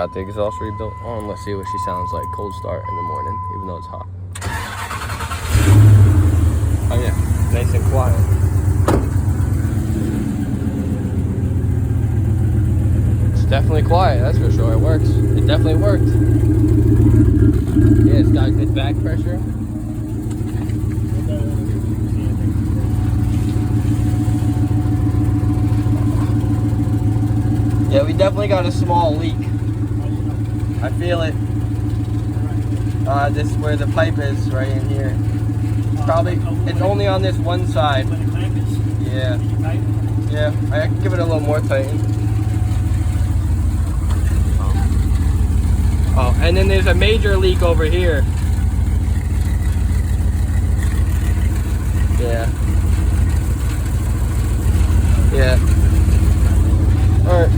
Got the exhaust rebuilt on. Let's see what she sounds like cold start in the morning, even though it's hot. Oh yeah, nice and quiet. It's definitely quiet, that's for sure. It works. It definitely worked. Yeah, it's got good back pressure. Yeah, we definitely got a small leak. I feel it. This is where the pipe is, right in here. It's only on this one side. Yeah. Yeah, I can give it a little more tighten. Oh, and then there's a major leak over here. Yeah. Yeah. Alright.